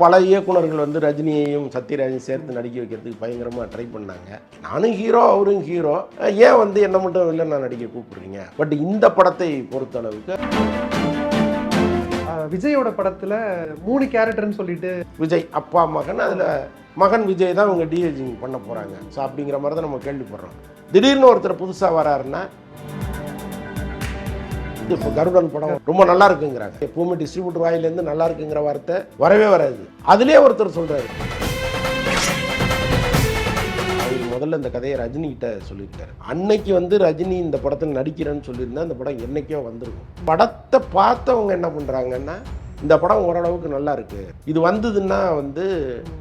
பல இயக்குனர்கள் வந்து ரஜினியையும் சத்யராஜையும் சேர்த்து நடிக்க வைக்கிறதுக்கு பயங்கரமாக ட்ரை பண்ணாங்க. நானும் ஹீரோ, அவரும் ஹீரோ, ஏன் வந்து என்ன மட்டும் இல்லை நான் நடிக்க கூப்பிடுறீங்க? பட் இந்த படத்தை பொறுத்தளவுக்கு விஜயோட படத்தில் 3 கேரக்டர்னு சொல்லிட்டு விஜய் அப்பா மகன், அதில் மகன் விஜய் தான் அவங்க டிஏஜிங் பண்ண போகிறாங்க. ஸோ அப்படிங்கிற மாதிரி தான் நம்ம கேள்விப்படுறோம். திடீர்னு ஒருத்தர் புதுசாக வராருன்னா இப்போ கருடன் படம் ரொம்ப நல்லா இருக்குங்கிறாங்க. எப்பவுமே டிஸ்ட்ரிபியூட்டர் வாயிலேருந்து நல்லா இருக்குங்கிற வார்த்தை வரவே வராது. அதுலேயே ஒருத்தர் சொல்கிறாரு, அவர் முதல்ல இந்த கதையை ரஜினி கிட்ட சொல்லியிருக்காரு. அன்னைக்கு வந்து ரஜினி இந்த படத்தில் நடிக்கிறேன்னு சொல்லியிருந்தா இந்த படம் என்னைக்கோ வந்திருக்கும். படத்தை பார்த்தவங்க என்ன பண்ணுறாங்கன்னா, இந்த படம் ஓரளவுக்கு நல்லா இருக்கு, இது வந்ததுன்னா வந்து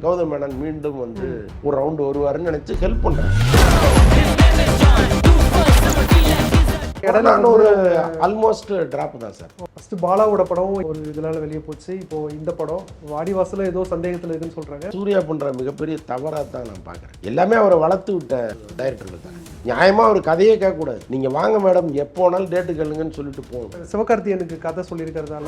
கௌதம் மேனன் மீண்டும் வந்து ஒரு ரவுண்டு வருவாருன்னு நினைச்சு ஹெல்ப் பண்றாங்க. ஒரு ஆல்மோஸ்ட் டிராப் தான் சார். ஃபர்ஸ்ட் பாலாவோட படம் ஒரு இதனால வெளியே போச்சு. இப்போ இந்த படம் வாடிவாசல ஏதோ சந்தேகத்தில் இருக்குன்னு சொல்றாங்க. சூர்யா பண்ற மிகப்பெரிய தவறாக தான் நான் பார்க்குறேன். எல்லாமே அவரை வளர்த்து விட்ட டைரக்டர்கள் தான். நியாயமா ஒரு கதையே கேட்கக்கூடாது. நீங்க வாங்க மேடம், எப்போ வேணாலும் டேட்டு கேளுங்கன்னு சொல்லிட்டு போகணும். சிவகார்த்தியனுக்கு கதை சொல்லியிருக்கிறதால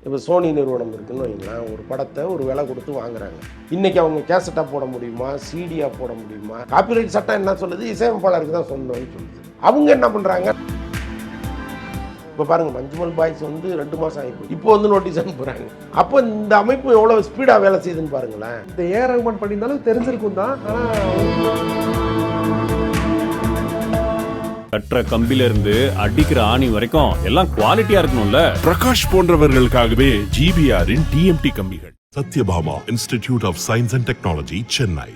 இப்போ சோனி நிறுவனம் இருக்குன்னு வைங்களேன், ஒரு படத்தை ஒரு விலை கொடுத்து வாங்குறாங்க. இன்னைக்கு அவங்க கேசட்டாக போட முடியுமா, சிடியாக போட முடியுமா? காப்பிரைட் சட்டம் என்ன சொல்லுது? இசையமைப்பாளருக்கு தான் சொந்தம்னு சொல்லுது. அவங்க என்ன பண்ணுறாங்க? இப்போ பாருங்க, மஞ்சுமல் பாய்ஸ் வந்து 2 மாதம் ஆகிப்போம், இப்போ வந்து நோட்டீஸ் அனுப்புகிறாங்க. அப்போ இந்த அமைப்பு எவ்வளோ ஸ்பீடாக வேலை செய்யுதுன்னு பாருங்களேன். இந்த ஏஆர் ரஹ்மான் பண்ணியிருந்தாலும் தெரிஞ்சிருக்கும் தான். கற்ற கம்பில இருந்து அடிக்கிற ஆணி வரைக்கும் எல்லாம் குவாலிட்டியா இருக்கணும்ல. பிரகாஷ் போன்றவர்களுக்காகவே ஜிபிஆரின் டிஎம்டி கம்பிகள். Sathyabama institute of science and technology, Chennai.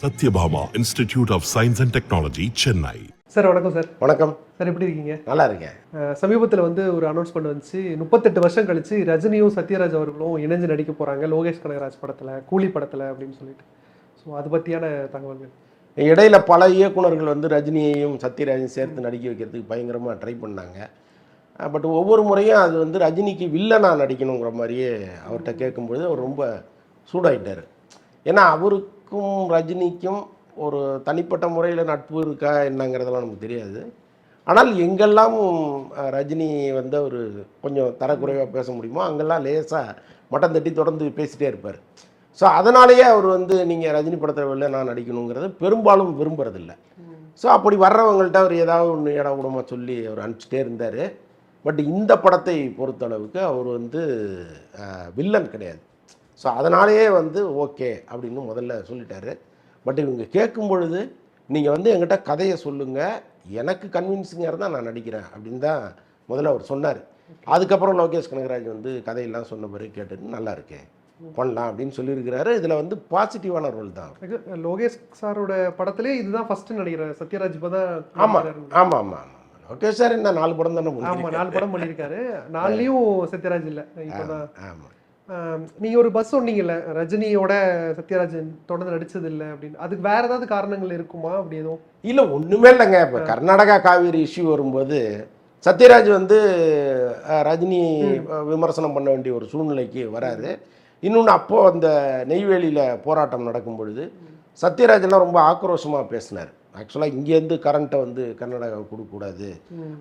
Sathyabama institute of science and technology, Chennai. Sir வணக்கம் சார். வணக்கம் சார், எப்படி இருக்கீங்க? நல்லா இருக்கேன். சமீபத்தில் வந்து ஒரு அனௌன்ஸ்மெண்ட் வந்துச்சு, 38 வருஷம் கழிச்சு ரஜினியும் சத்யராஜ் அவர்களும் இணைஞ்சு நடிக்க போறாங்க லோகேஷ் கனகராஜ் படத்தில், கூலி படத்தில் அப்படின்னு சொல்லிட்டு. ஸோ அது பற்றியான தகவல்கள். இடையில பல இயக்குனர்கள் வந்து ரஜினியையும் சத்யராஜையும் சேர்த்து நடிக்க வைக்கிறதுக்கு பயங்கரமாக ட்ரை பண்ணாங்க. பட் ஒவ்வொரு முறையும் அது வந்து ரஜினிக்கு வில்லனாக நடிக்கணுங்கிற மாதிரியே அவர்கிட்ட கேட்கும்பொழுது அவர் ரொம்ப சூடாயிட்டார். ஏன்னா அவருக்கும் ரஜினிக்கும் ஒரு தனிப்பட்ட முறையில் நட்பு இருக்கா என்னங்கிறதெல்லாம் நமக்கு தெரியாது. ஆனால் எங்கெல்லாம் ரஜினி வந்து அவர் கொஞ்சம் தரக்குறைவாக பேச முடியுமோ அங்கெல்லாம் லேசாக மட்டம் தட்டி தொடர்ந்து பேசிகிட்டே இருப்பார். ஸோ அதனாலேயே அவர் வந்து நீங்கள் ரஜினி படத்தில் வெளில நான் நடிக்கணுங்கிறது பெரும்பாலும் விரும்புறதில்லை. ஸோ அப்படி வர்றவங்கள்ட்ட அவர் ஏதாவது ஒன்று இடம் கூடமாக சொல்லி அவர் அனுப்பிச்சிட்டே இருந்தார். பட் இந்த படத்தை பொறுத்தளவுக்கு அவர் வந்து வில்லன் கிடையாது. ஸோ அதனாலேயே வந்து ஓகே அப்படின்னு முதல்ல சொல்லிட்டாரு. பட் இவங்க கேட்கும் பொழுது நீங்கள் வந்து என்கிட்ட கதையை சொல்லுங்கள், எனக்கு கன்வின்சிங்காக தான் நான் நடிக்கிறேன் அப்படின்னு தான் முதல்ல அவர் சொன்னார். அதுக்கப்புறம் லோகேஷ் கனகராஜ் வந்து கதையெல்லாம் சொன்ன பிறகு கேட்டுட்டு நல்லா இருக்கேன் பண்ணலாம் அப்படின்னு சொல்லியிருக்கிறாரு. இதில் வந்து பாசிட்டிவான ரோல் தான். லோகேஷ் சாரோட படத்திலே இதுதான் ஃபர்ஸ்ட் நடிகர் சத்யராஜ். இப்போ தான். ஆமாம் ஆமாம் ஆமாம். லோகேஷ் சார் என்ன 4 படம் தானே? ஆமாம், 4 படம் பண்ணியிருக்காரு. 4லையும் சத்யராஜ் இல்லை. இப்போ தான். ஆமாம். நீங்கள் ஒரு பஸ் சொன்னீங்கல்ல, ரஜினியோட சத்யராஜ் தொடர்ந்து நடிச்சது இல்லை அப்படின்னு. அதுக்கு வேற ஏதாவது காரணங்கள் இருக்குமா? அப்படி எதுவும் இல்லை, ஒன்றுமே இல்லைங்க. இப்போ கர்நாடகா காவேரி இஷ்யூ வரும்போது சத்யராஜ் வந்து ரஜினி விமர்சனம் பண்ண வேண்டிய ஒரு சூழ்நிலைக்கு வராரு. இன்னொன்று, அப்போது அந்த நெய்வேலியில் போராட்டம் நடக்கும் பொழுது சத்யராஜெல்லாம் ரொம்ப ஆக்ரோஷமாக பேசினார். ஆக்சுவலாக இங்கேருந்து கரண்ட்டை வந்து கர்நாடகாவுக்கு கொடுக்கக்கூடாது,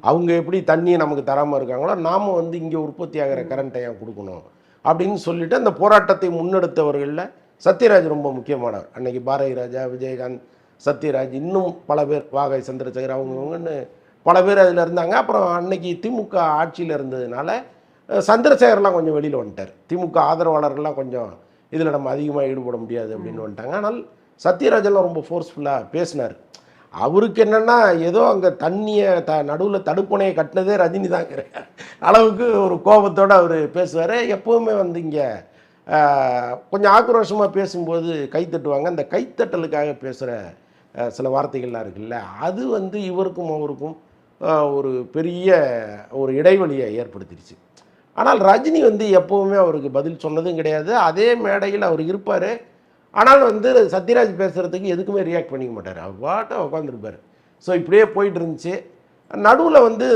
அவங்க எப்படி தண்ணியை நமக்கு தராமல் இருக்காங்களோ நாம் வந்து இங்கே உற்பத்தி ஆகிற கரண்ட்டை ஏன் கொடுக்கணும் அப்படின்னு சொல்லிட்டு அந்த போராட்டத்தை முன்னெடுத்தவர்களில் சத்யராஜ் ரொம்ப முக்கியமானவர். அன்றைக்கி பாரதி ராஜா, விஜயகாந்த், சத்யராஜ், இன்னும் பல பேர், வாகை சந்திரசேகர், அவங்கவுங்கன்னு பல பேர் அதில் இருந்தாங்க. அப்புறம் அன்னைக்கு திமுக ஆட்சியில் இருந்ததுனால சந்திரசேகர்லாம் கொஞ்சம் வெளியில் வந்துட்டார். திமுக ஆதரவாளர்கள்லாம் கொஞ்சம் இதில் நம்ம அதிகமாக ஈடுபட முடியாது அப்படின்னு வந்துட்டாங்க. ஆனால் சத்யராஜெல்லாம் ரொம்ப ஃபோர்ஸ்ஃபுல்லாக பேசினார். அவருக்கு என்னென்னா ஏதோ அங்கே தண்ணியை நடுவில் தடுப்பணையை கட்டினதே ரஜினி தாங்கிற அளவுக்கு ஒரு கோபத்தோடு அவர் பேசுவார். எப்போவுமே வந்து இங்கே கொஞ்சம் ஆக்ரோஷமாக பேசும்போது கைத்தட்டுவாங்க. அந்த கைத்தட்டலுக்காக பேசுகிற சில வார்த்தைகள்லாம் இருக்குல்ல, அது வந்து இவருக்கும் அவருக்கும் ஒரு பெரிய ஒரு இடைவெளியை ஏற்படுத்திடுச்சு. ஆனால் ரஜினி வந்து எப்போவுமே அவருக்கு பதில் சொன்னதும் கிடையாது. அதே மேடையில் அவர் இருப்பார். ஆனால் வந்து சத்யராஜ் பேசுகிறதுக்கு எதுக்குமே ரியாக்ட் பண்ணிக்க மாட்டார். அவர் பாட்டை உட்காந்துருப்பார். ஸோ இப்படியே போயிட்டு இருந்துச்சு. நடுவில் வந்து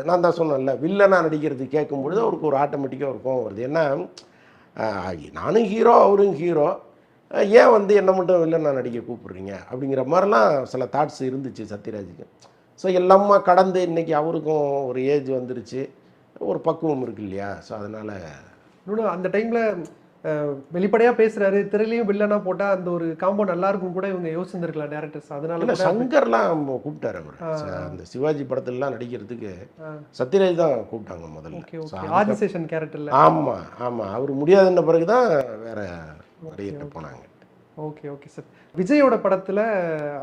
நான் தான் சொன்னேன்ல, வில்லனாக நடிக்கிறது கேட்கும்பொழுது அவருக்கு ஒரு ஆட்டோமேட்டிக்காக ஒரு கோவம் வருது. ஏன்னா நானும் ஹீரோ, அவரும் ஹீரோ, ஏன் வந்து என்ன மட்டும் வில்லனா நடிக்க கூப்பிட்றீங்க அப்படிங்கிற மாதிரிலாம் சில தாட்ஸ் இருந்துச்சு சத்யராஜுக்கு. ஸோ எல்லாமே கடந்து இன்றைக்கி அவருக்கும் ஒரு ஏஜ் வந்துருச்சு. ஒரு பக்குவம் இருக்கு இல்லையா? ஸோ அதனால் இன்னொன்று அந்த டைமில் வெளிப்படையாக பேசுகிறாரு, திரையிலையும் வில்லனா போட்டால் அந்த ஒரு காம்போ நல்லா இருக்கும் கூட இவங்க யோசிச்சிருந்துருக்கலாம் டேரக்டர்ஸ். அதனால இல்லை, கூட சங்கர்லாம் கூப்பிட்டாரு அவர். அந்த சிவாஜி படத்துலலாம் நடிக்கிறதுக்கு சத்யராஜ் தான் கூப்பிட்டாங்க முதல்ல. ஓகே ஸோ ஓகே, ஆதிசேஷன் கேரக்டரில். ஆமாம் ஆமாம், அவர் முடியாதுன்ன பிறகு தான் வேற நடிகர்கிட்ட போனாங்க. Okay okay sir. விஜயோட படத்தில்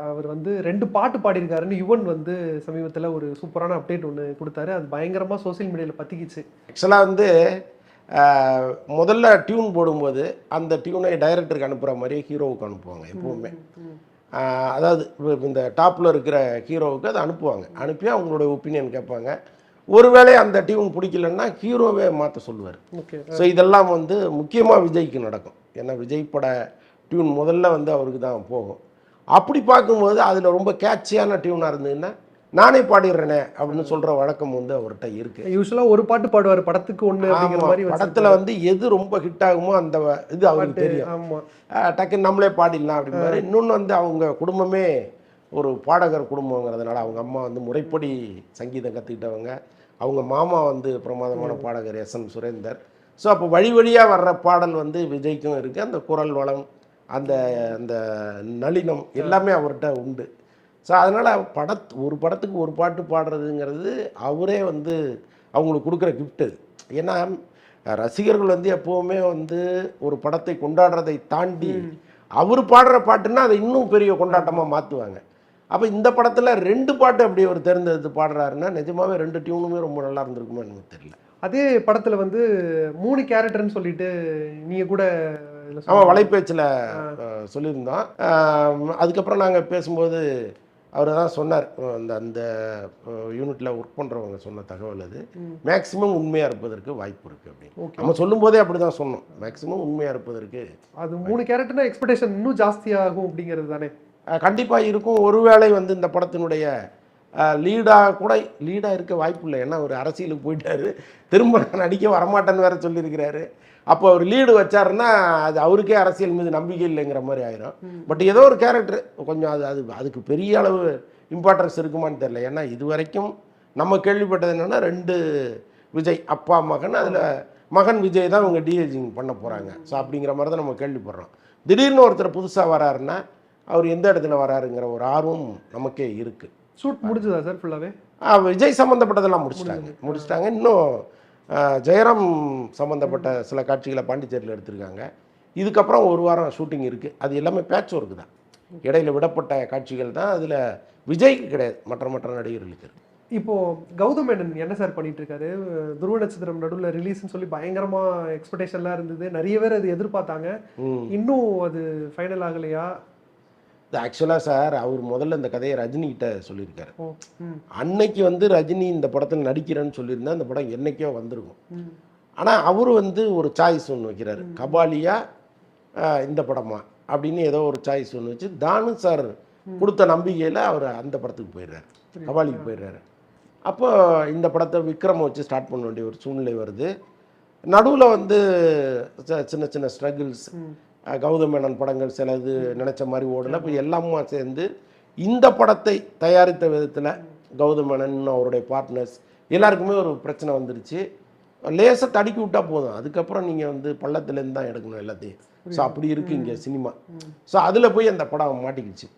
அவர் வந்து 2 பாட்டு பாடியிருக்காருன்னு யுவன் வந்து சமீபத்தில் ஒரு சூப்பரான அப்டேட் ஒன்று கொடுத்தாரு. அது பயங்கரமாக சோசியல் மீடியாவில் பற்றிக்கிச்சு. ஆக்சுவலாக வந்து முதல்ல டியூன் போடும்போது அந்த டியூனை டைரக்டருக்கு அனுப்புகிற மாதிரியே ஹீரோவுக்கு அனுப்புவாங்க எப்போவுமே. அதாவது இந்த டாப்பில் இருக்கிற ஹீரோவுக்கு அதை அனுப்புவாங்க. அனுப்பி அவங்களோட ஒப்பீனியன் கேட்பாங்க. ஒருவேளை அந்த டியூன் பிடிக்கலன்னா ஹீரோவே மாற்ற சொல்லுவார். ஓகே. ஸோ இதெல்லாம் வந்து முக்கியமாக விஜய்க்கு நடக்கும். ஏன்னா விஜய் பட டியூன் முதல்ல வந்து அவருக்கு தான் போகும். அப்படி பார்க்கும்போது அதில் ரொம்ப கேட்சியான டியூனாக இருந்ததுன்னா நானே பாடிடுறேனே அப்படின்னு சொல்கிற வழக்கம் வந்து அவர்கிட்ட இருக்குது. யூஸ்வலாக ஒரு பாட்டு பாடுவார் படத்துக்கு ஒன்று அப்படிங்கிற மாதிரி. படத்தில் வந்து எது ரொம்ப ஹிட் ஆகுமோ அந்த இது அவருக்கு தெரியும். ஆமாம், டக்குன்னு நம்மளே பாடிடலாம் அப்படி மாதிரி. இன்னொன்று வந்து அவங்க குடும்பமே ஒரு பாடகர் குடும்பங்கிறதுனால அவங்க அம்மா வந்து முறைப்படி சங்கீதம் கற்றுக்கிட்டவங்க. அவங்க மாமா வந்து பிரமாதமான பாடகர் எஸ்என் சுரேந்தர். ஸோ அப்போ வழி வழியாக வர்ற பாடல் வந்து விஜய்க்கும் இருக்குது. அந்த குரல் வளம், அந்த அந்த நளினம் எல்லாமே அவர்கிட்ட உண்டு. ஸோ அதனால் ஒரு படத்துக்கு ஒரு பாட்டு பாடுறதுங்கிறது அவரே வந்து அவங்களுக்கு கொடுக்குற கிஃப்ட்டு. ஏன்னா ரசிகர்கள் வந்து எப்போவுமே வந்து ஒரு படத்தை கொண்டாடுறதை தாண்டி அவர் பாடுற பாட்டுன்னா அதை இன்னும் பெரிய கொண்டாட்டமாக மாற்றுவாங்க. அப்போ இந்த படத்தில் 2 பாட்டு அப்படி அவர் தேர்ந்தெடுத்து பாடுறாருன்னா நிஜமாவே 2 டியூனுமே ரொம்ப நல்லா இருந்திருக்குமோ எனக்கு தெரியல. அதே படத்தில் வந்து 3 கேரக்டர்னு சொல்லிட்டு நீங்கள் கூட ஆமாம், வலைப்பேச்சில் சொல்லியிருந்தோம். அதுக்கப்புறம் நாங்கள் பேசும்போது அவர் தான் சொன்னார், அந்த யூனிட்டில் ஒர்க் பண்ணுறவங்க சொன்ன தகவல் அது மேக்ஸிமம் உண்மையாக இருப்பதற்கு வாய்ப்பு இருக்குது அப்படின்னு. நம்ம சொல்லும்போதே அப்படி தான் சொன்னோம், மேக்ஸிமம் உண்மையாக இருப்பதற்கு. அது 3 கேரக்டர்னா எக்ஸ்பெக்டேஷன் இன்னும் ஜாஸ்தியாகும் அப்படிங்கிறது தானே? கண்டிப்பாக இருக்கும். ஒருவேளை வந்து இந்த படத்தினுடைய லீடாக இருக்க வாய்ப்பு இல்லை. ஏன்னா ஒரு அரசியலுக்கு போயிட்டாரு, திரும்ப நடிக்க வரமாட்டேன்னு வேற சொல்லியிருக்கிறாரு. அப்போ அவர் லீடு வச்சாருன்னா அது அவருக்கே அரசியல் மீது நம்பிக்கை இல்லைங்கிற மாதிரி ஆயிரும். பட் ஏதோ ஒரு கேரக்டர் கொஞ்சம் அதுக்கு பெரிய அளவு இம்பார்ட்டன்ஸ் இருக்குமான்னு தெரியல. ஏன்னா இது வரைக்கும் நம்ம கேள்விப்பட்டது என்னென்னா 2 விஜய் அப்பா மகன், அதில் மகன் விஜய் தான் இவங்க டிஏஜிங் பண்ண போகிறாங்க. ஸோ அப்படிங்கிற மாதிரி தான் நம்ம கேள்விப்படுறோம். திடீர்னு ஒருத்தர் புதுசாக வராருன்னா அவர் எந்த இடத்துல வராருங்கிற ஒரு ஆர்வம் நமக்கே இருக்குது. ஷூட் முடிஞ்சதா சார் ஃபுல்லாகவே? விஜய் சம்மந்தப்பட்டதெல்லாம் முடிச்சிட்டாங்க. இன்னும் ஜெயராம் சம்மந்தப்பட்ட சில காட்சிகளை பாண்டிச்சேரியில் எடுத்திருக்காங்க. இதுக்கப்புறம் 1 வாரம் ஷூட்டிங் இருக்குது. அது எல்லாமே பேட்ச் ஒர்க்கு தான், இடையில விடப்பட்ட காட்சிகள் தான். அதில் விஜய்க்கு கிடையாது, மற்ற நடிகர்களுக்கு இருக்குது. இப்போது கௌதம் மேனன் என்ன சார் பண்ணிட்டு இருக்காரு? துருவ நட்சத்திரம் நடுவில் ரிலீஸ்ன்னு சொல்லி பயங்கரமாக எக்ஸ்பெக்டேஷன்லாம் இருந்தது, நிறைய பேர் அது எதிர்பார்த்தாங்க. இன்னும் அது ஃபைனல் ஆகலையா? இது ஆக்சுவலாக சார் அவர் முதல்ல இந்த கதையை ரஜினிகிட்ட சொல்லியிருக்காரு. அன்னைக்கு வந்து ரஜினி இந்த படத்தில் நடிக்கிறேன்னு சொல்லியிருந்தா இந்த படம் என்னைக்கோ வந்திருக்கும். ஆனால் அவர் வந்து ஒரு சாய்ஸ் ஒன்று வைக்கிறாரு, கபாலியா இந்த படமா அப்படின்னு ஏதோ ஒரு சாய்ஸ் ஒன்று வச்சு தானு சார் கொடுத்த நம்பிக்கையில் அவர் அந்த படத்துக்கு போயிடுறாரு, கபாலிக்கு போயிடுறாரு. அப்போ இந்த படத்தை விக்ரமை வச்சு ஸ்டார்ட் பண்ண வேண்டிய ஒரு சூழ்நிலை வருது. நடுவில் வந்து சின்ன ஸ்ட்ரகிள்ஸ், கௌதம் மேனன் படங்கள் சிலது நினச்ச மாதிரி ஓடலை. இப்போ எல்லாமே சேர்ந்து இந்த படத்தை தயாரித்த விதத்தில் கௌதம் மேனன் அவருடைய பார்ட்னர்ஸ் எல்லாருக்குமே ஒரு பிரச்சனை வந்துருச்சு. லேசாக தடுக்கி விட்டால் போதும், அதுக்கப்புறம் நீங்கள் வந்து பள்ளத்துலேருந்து தான் எடுக்கணும் எல்லாத்தையும். ஸோ அப்படி இருக்குது இங்கே சினிமா. ஸோ அதில் போய் அந்த படம் மாட்டிக்கிச்சு.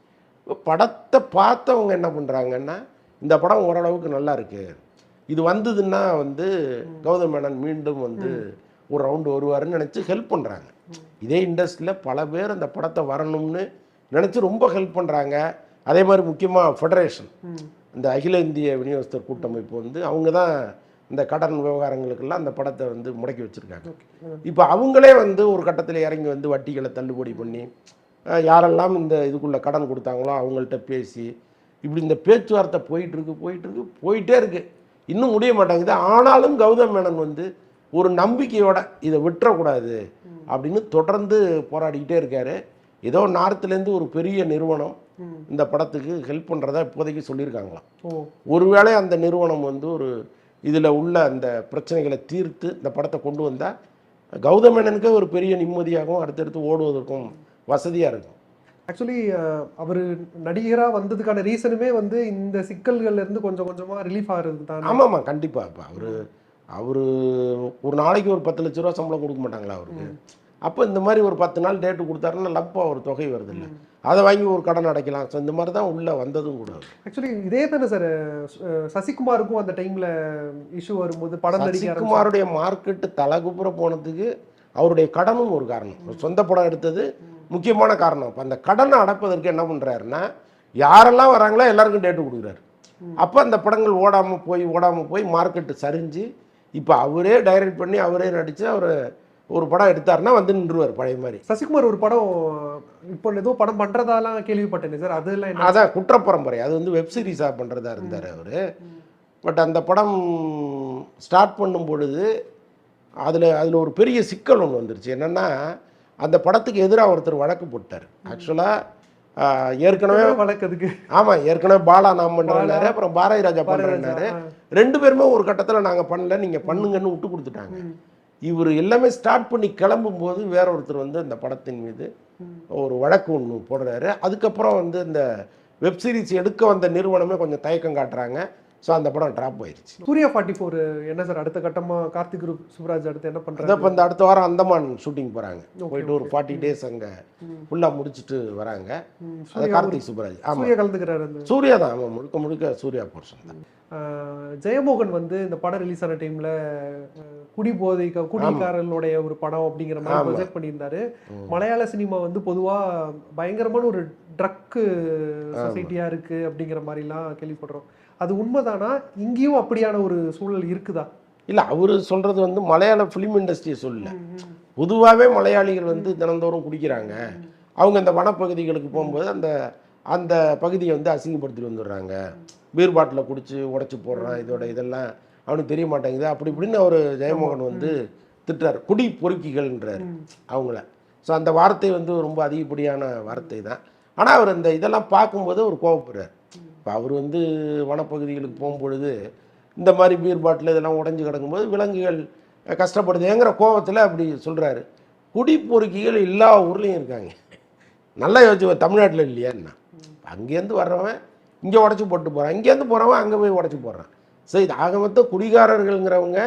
படத்தை பார்த்தவங்க என்ன பண்ணுறாங்கன்னா இந்த படம் ஓரளவுக்கு நல்லா இருக்குது, இது வந்ததுன்னா வந்து கௌதம் மேனன் மீண்டும் வந்து ஒரு ரவுண்டு வருவாருன்னு நினச்சி ஹெல்ப் பண்ணுறாங்க. இதே இண்டஸ்ட்ரியில் பல பேர் அந்த படத்தை வரணும்னு நினச்சி ரொம்ப ஹெல்ப் பண்ணுறாங்க. அதே மாதிரி முக்கியமாக ஃபெடரேஷன், இந்த அகில இந்திய விநியோகஸ்தர் கூட்டமைப்பு வந்து அவங்க தான் இந்த கடன் விவகாரங்களுக்கெல்லாம் அந்த படத்தை வந்து முடக்கி வச்சுருக்காங்க. இப்போ அவங்களே வந்து ஒரு கட்டத்தில் இறங்கி வந்து வட்டிகளை தள்ளுபடி பண்ணி யாரெல்லாம் இந்த இதுக்குள்ளே கடன் கொடுத்தாங்களோ அவங்கள்ட்ட பேசி இப்படி இந்த பேச்சுவார்த்தை போயிட்டே இருக்குது, இன்னும் முடிய மாட்டாங்குது. ஆனாலும் கௌதம் மேனன் வந்து ஒரு நம்பிக்கையோட இதை விட்டுறக்கூடாது அப்படின்னு தொடர்ந்து போராடிக்கிட்டே இருக்காரு. ஏதோ நார்த்துலேருந்து ஒரு பெரிய நிறுவனம் இந்த படத்துக்கு ஹெல்ப் பண்ணுறதா இப்போதைக்கு சொல்லியிருக்காங்களாம். ஒருவேளை அந்த நிறுவனம் வந்து ஒரு இதில் உள்ள அந்த பிரச்சனைகளை தீர்த்து இந்த படத்தை கொண்டு வந்தால் கௌதம் மேனனுக்கே ஒரு பெரிய நிம்மதியாகவும் அடுத்தடுத்து ஓடுவதற்கும் வசதியாக இருக்கும். ஆக்சுவலி அவர் நடிகராக வந்ததுக்கான ரீசனுமே வந்து இந்த சிக்கல்கள்லேருந்து கொஞ்சம் கொஞ்சமாக ரிலீஃப் ஆகிறது தான். ஆமாம்மா, கண்டிப்பாக. இப்போ அவர் அவர் ஒரு நாளைக்கு ஒரு 10 லட்ச ரூபா சம்பளம் கொடுக்க மாட்டாங்களா அவருக்கு? அப்போ இந்த மாதிரி ஒரு 10 நாள் டேட்டு கொடுத்தாருன்னா லம்பாக ஒரு தொகை வருது இல்லை, அதை வாங்கி ஒரு கடன் அடைக்கலாம். ஸோ இந்த மாதிரி தான் உள்ளே வந்ததும் கூட. ஆக்சுவலி இதே தானே சார் சசிகுமாருக்கும் அந்த டைமில் இஷ்யூ வரும்போது படம் நடிக்க சசிகுமாருடைய மார்க்கெட்டு தலைகுப்புற போனதுக்கு அவருடைய கடனும் ஒரு காரணம். சொந்த படம் எடுத்தது முக்கியமான காரணம். அப்போ அந்த கடனை அடைப்பதற்கு என்ன பண்ணுறாருன்னா, யாரெல்லாம் வராங்களோ எல்லாருக்கும் டேட்டு கொடுக்குறாரு. அப்போ அந்த படங்கள் ஓடாமல் போய் மார்க்கெட்டு சரிஞ்சு இப்போ அவரே டைரக்ட் பண்ணி அவரே நடித்து அவர் ஒரு படம் எடுத்தாருன்னா வந்து நின்றுவார் பழைய மாதிரி. சசிகுமார் ஒரு படம் இப்போ ஏதோ படம் பண்ணுறதாலாம் கேள்விப்பட்டேன் சார். அதெல்லாம் என்ன? அதான் குற்றப்பரம்பரை, அது வந்து வெப் சீரிஸாக பண்ணுறதா இருந்தார் அவர். பட் அந்த படம் ஸ்டார்ட் பண்ணும் பொழுது அதில் ஒரு பெரிய சிக்கல் ஒன்று வந்துருச்சு. என்னென்னா, அந்த படத்துக்கு எதிராக ஒருத்தர் வழக்கு போட்டார். ஆக்சுவலாக ஏற்கனவே வழக்கதுக்கு ஆமாம், ஏற்கனவே பாலா நாம் பண்ணுறாரு, அப்புறம் பாரதி ராஜா பண்ணுறாரு. 2 பேருமே ஒரு கட்டத்தில் நாங்கள் பண்ணல, நீங்கள் பண்ணுங்கன்னு விட்டு கொடுத்துட்டாங்க. இவர் எல்லாமே ஸ்டார்ட் பண்ணி கிளம்பும்போது வேற ஒருத்தர் வந்து அந்த படத்தின் மீது ஒரு வழக்கு ஒன்று போடுறாரு. அதுக்கப்புறம் வந்து இந்த வெப்சீரிஸ் எடுக்க வந்த நிறுவனமே கொஞ்சம் தயக்கம் காட்டுறாங்க. ஸோ அந்த படம் ட்ராப் ஆயிடுச்சு. சூர்யா 44 என்ன சார் அடுத்த கட்டமாக கார்த்திக் சுப்ராஜ் அடுத்து என்ன பண்ணுறாங்க? இப்போ இந்த அடுத்த வாரம் அந்தமான் ஷூட்டிங் போகிறாங்க. போயிட்டு ஒரு 40 டேஸ் அங்கே ஃபுல்லாக முடிச்சுட்டு வராங்க. அது கார்த்திக் சுப்ராஜ். ஆமாம், சூர்யா கலந்துக்கிறாரு. சூர்யா தான். ஆமாம், முழுக்க சூர்யா போர்ஷன் தான். ஜெயமோகன் வந்து இந்த படம் ரிலீஸ் ஆன டைமில் குடிகாரர்களுடைய ஒரு படம் அப்படிங்கிற மாதிரி ப்ரொஜெக்ட் பண்ணியிருந்தாரு. மலையாள சினிமா வந்து பொதுவாக பயங்கரமான ஒரு ட்ரக்கு சொசைட்டியாக இருக்குது அப்படிங்கிற மாதிரிலாம் கேள்விப்படுறோம். அது உண்மைதானா? இங்கேயும் அப்படியான ஒரு சூழல் இருக்குதா? இல்லை, அவர் சொல்கிறது வந்து மலையாள ஃபிலிம் இண்டஸ்ட்ரியை சொல்லல, பொதுவாகவே மலையாளிகள் வந்து தினந்தோறும் குடிக்கிறாங்க. அவங்க இந்த வனப்பகுதிகளுக்கு போகும்போது அந்த பகுதியை வந்து அசிங்கப்படுத்திட்டு வந்துடுறாங்க. பீர் பாட்டில் குடிச்சு உடச்சி போடுறான், இதெல்லாம் அவனுக்கு தெரிய மாட்டேங்குது அப்படி இப்படின்னு அவர் ஜெயமோகன் வந்து திட்டுறார். குடி பொறுக்கிகள்ன்றார் அவங்கள. ஸோ அந்த வார்த்தை வந்து ரொம்ப அதிகப்படியான வார்த்தை தான். ஆனால் அவர் அந்த இதெல்லாம் பார்க்கும்போது அவர் கோவப்படுறார். இப்போ அவர் வந்து வனப்பகுதிகளுக்கு போகும்பொழுது இந்த மாதிரி பீர் பாட்டில் இதெல்லாம் உடஞ்சி கிடக்கும்போது விலங்குகள் கஷ்டப்படுதுங்கிற கோபத்தில் அப்படி சொல்கிறாரு. குடி பொறுக்கிகள் எல்லா ஊர்லேயும் இருக்காங்க. நல்லா யோசிச்சு, தமிழ்நாட்டில் இல்லையான்னா, அங்கேருந்து வர்றவன் இங்கே உடச்சி போட்டு போகிறான், இங்கேருந்து போகிறவன் அங்கே போய் உடச்சி போடுறான். ஸோ இது ஆக மொத்தம் குடிகாரர்கள்ங்கிறவங்க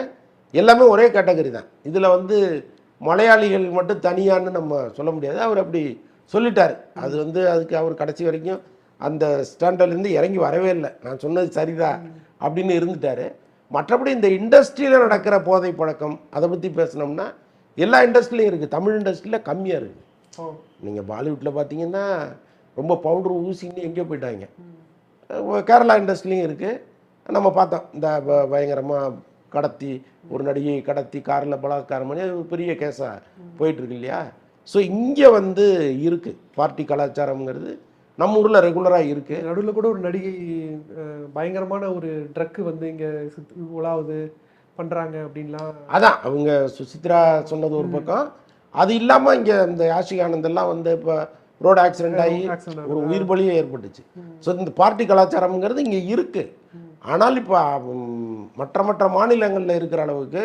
எல்லாமே ஒரே கேட்டகரி தான். இதில் வந்து மலையாளிகள் மட்டும் தனியான்னு நம்ம சொல்ல முடியாது. அவர் அப்படி சொல்லிட்டார். அது வந்து அதுக்கு அவர் கடைசி வரைக்கும் அந்த ஸ்டாண்டர்ட்லேருந்து இறங்கி வரவே இல்லை. நான் சொன்னது சரிதான் அப்படின்னு இருந்துட்டார். மற்றபடி இந்த இண்டஸ்ட்ரியில் நடக்கிற போதை பழக்கம் அதை பற்றி பேசினோம்னா எல்லா இண்டஸ்ட்ரிலையும் இருக்குது. தமிழ் இண்டஸ்ட்ரியில் கம்மியாக இருக்குது. நீங்கள் பாலிவுட்டில் பார்த்தீங்கன்னா ரொம்ப பவுட்ரு ஊசின்னு எங்கேயோ போயிட்டாங்க. கேரளா இண்டஸ்ட்ரிலையும் இருக்குது. நம்ம பார்த்தோம், இந்த பயங்கரமாக கடத்தி ஒரு நடிகை கடத்தி காரில் பலாத்காரம் பண்ணி அது பெரிய கேஸாக போயிட்டுருக்கு இல்லையா. ஸோ இங்கே வந்து இருக்குது பார்ட்டி கலாச்சாரம்ங்கிறது நம்ம ஊரில் ரெகுலராக இருக்குது. நடுவில் கூட ஒரு நடிகை பயங்கரமான ஒரு ட்ரக்கு வந்து இங்கே உலாவது பண்ணுறாங்க அப்படின்லாம். அதான் அவங்க சுசித்ரா சொன்னது ஒரு பக்கம். அது இல்லாமல் இங்கே இந்த யாஷிக் ஆனந்தெல்லாம் வந்து இப்போ ரோடு ஆக்சிடென்ட் ஆகி ஒரு உயிர் பலியே ஏற்பட்டுச்சு. ஸோ இந்த பார்ட்டி கலாச்சாரம்ங்கிறது இங்கே இருக்குது. ஆனால் இப்போ மற்ற மாநிலங்களில் இருக்கிற அளவுக்கு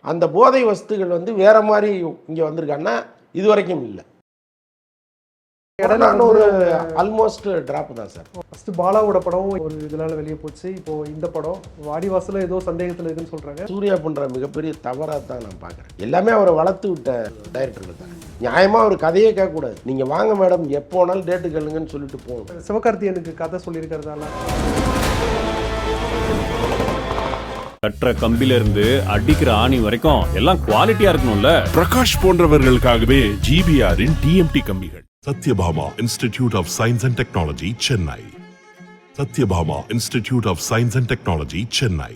அந்த போதை வஸ்துகள் வந்து வேற மாதிரி இங்கே வந்திருக்காங்கன்னா இது வரைக்கும் இல்லை. ஒரு ஆல்மோஸ்ட் டிராப் தான் சார். ஃபர்ஸ்ட் பாலாவோட படம் ஒரு இதனால வெளியே போச்சு. இப்போ இந்த படம் வாடிவாசல ஏதோ சந்தேகத்தில் இருக்குன்னு சொல்றாங்க. சூர்யா பண்ற மிகப்பெரிய தவறாக தான் நான் பார்க்குறேன். எல்லாமே அவரை வளர்த்து விட்ட டைரக்டர்கள் தான். நியாயமா அவர் கதையே கேட்கக்கூடாது. நீங்க வாங்க மேடம் எப்போ வேணாலும் டேட்டு கேளுங்கன்னு சொல்லிட்டு போகணும். சிவகார்த்தியனுக்கு கதை சொல்லியிருக்கிறதால கட்டுற கம்பில இருந்து அடிக்கிற ஆணி வரைக்கும் எல்லாம் குவாலிட்டியா இருக்கணும்ல. பிரகாஷ் போன்றவர்களுக்காகவே ஜிபிஆரின் டிஎம்டி கம்பிகள். Sathyabama institute of science and technology, Chennai. Sathyabama institute of science and technology, Chennai.